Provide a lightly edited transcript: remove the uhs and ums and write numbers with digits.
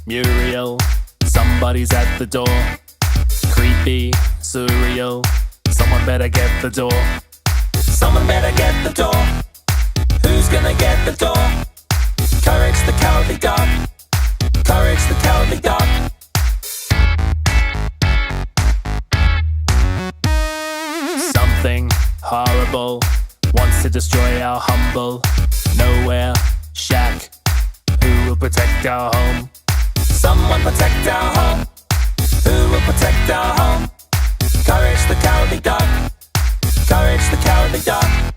Muriel, somebody's at the door. Creepy, surreal, someone better get the door. Someone better get the door. Who's gonna get the door? Courage the Cowardly Dog. Courage the Cowardly Dog. Something horrible wants to destroy our humble nowhere shack. Who will protect our home? Someone protect our home. Who will protect our home? Courage the Cowardly Dog. Courage the Cowardly Dog.